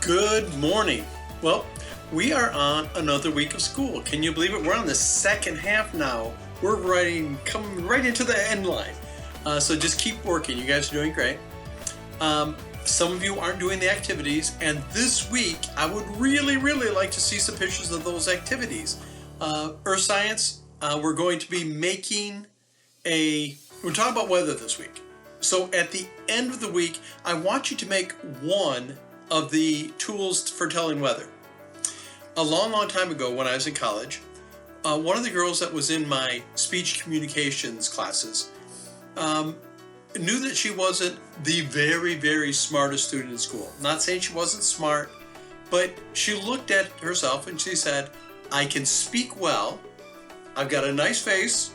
Good morning. Well, we are on another week of school. Can you believe it? We're on the second half now. We're coming right into the end line. So just keep working. You guys are doing great. Some of you aren't doing the activities, and this week I would really like to see some pictures of those activities. Earth Science, we're going to be making we're talking about weather this week. So at the end of the week, I want you to make one of the tools for telling weather. A long time ago when I was in college, one of the girls that was in my speech communications classes knew that she wasn't the very smartest student in school. Not saying she wasn't smart, but she looked at herself and she said, I can speak well, I've got a nice face,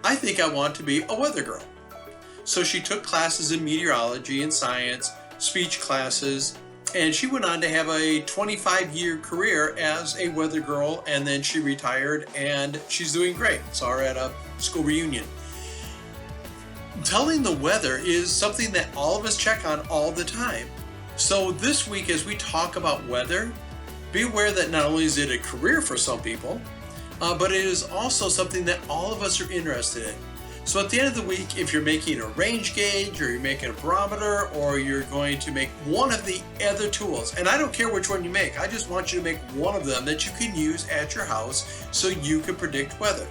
I think I want to be a weather girl. So she took classes in meteorology and science, speech classes, and she went on to have a 25-year career as a weather girl, and then she retired and she's doing great. Saw her at a school reunion. Telling the weather is something that all of us check on all the time. So this week, as we talk about weather, be aware that not only is it a career for some people, but it is also something that all of us are interested in. So at the end of the week, if you're making a range gauge, or you're making a barometer, or you're going to make one of the other tools, and I don't care which one you make, I just want you to make one of them that you can use at your house so you can predict weather.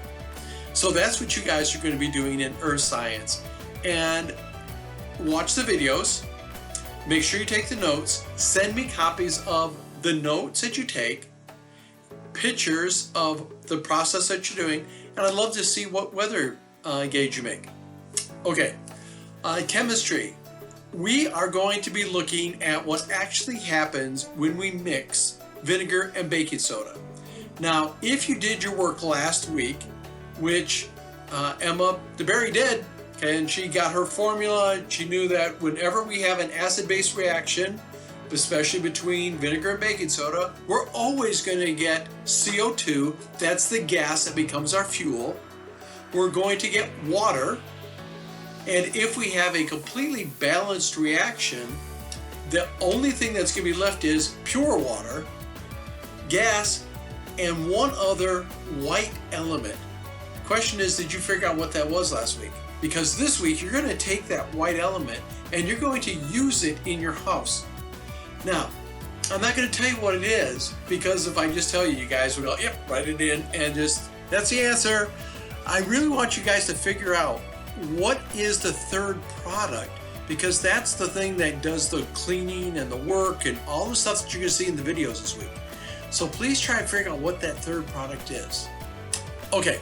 So that's what you guys are going to be doing in Earth Science. And watch the videos, make sure you take the notes, send me copies of the notes that you take, pictures of the process that you're doing, and I'd love to see what weather gauge you make. Okay, chemistry. We are going to be looking at what actually happens when we mix vinegar and baking soda. Now, if you did your work last week, which Emma DeBerry did, okay, and she got her formula, she knew that whenever we have an acid-base reaction, especially between vinegar and baking soda, we're always going to get CO2. That's the gas that becomes our fuel. We're going to get water, and if we have a completely balanced reaction, the only thing that's going to be left is pure water, gas, and one other white element. Question is, did you figure out what that was last week? Because this week you're going to take that white element and you're going to use it in your house. Now, I'm not going to tell you what it is, because if I just tell you, you guys will go, yep, write it in, and just, that's the answer. I really want you guys to figure out what is the third product, because that's the thing that does the cleaning and the work and all the stuff that you're going to see in the videos this week. So please try and figure out what that third product is. Okay,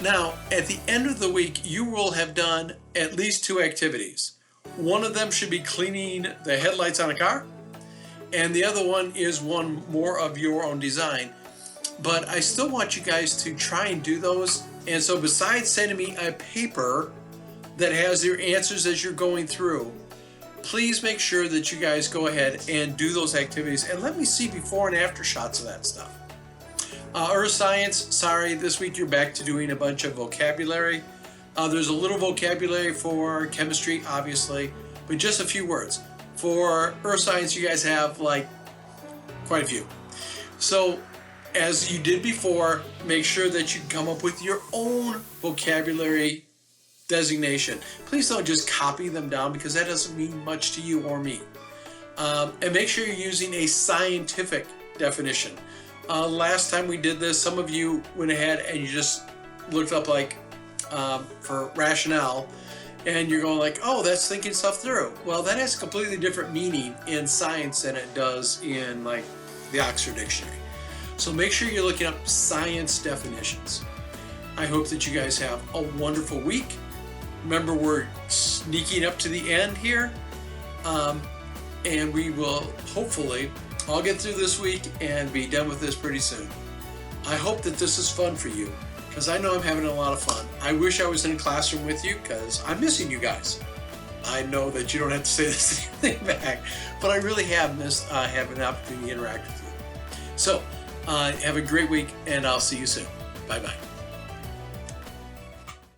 now at the end of the week, you will have done at least 2 activities. One of them should be cleaning the headlights on a car, and the other one is one more of your own design. But I still want you guys to try and do those. And so besides sending me a paper that has your answers as you're going through, please make sure that you guys go ahead and do those activities and let me see before and after shots of that stuff. Earth Science, sorry, this week you're back to doing a bunch of vocabulary. There's a little vocabulary for chemistry, obviously, but just a few words. For Earth Science, you guys have like quite a few. So as you did before, make sure that you come up with your own vocabulary designation. Please don't just copy them down, because that doesn't mean much to you or me. And make sure you're using a scientific definition. Last time we did this, some of you went ahead and you just looked up like for rationale, and you're going like, oh, that's thinking stuff through. Well, that has a completely different meaning in science than it does in like the Oxford Dictionary. So make sure you're looking up science definitions. I hope that you guys have a wonderful week. Remember, we're sneaking up to the end here, and we will hopefully all get through this week and be done with this pretty soon. I hope that this is fun for you, because I know I'm having a lot of fun. I wish I was in a classroom with you, because I'm missing you guys. I know that you don't have to say the same thing back, but I really have missed having an opportunity to interact with you. So, have a great week, and I'll see you soon. Bye-bye.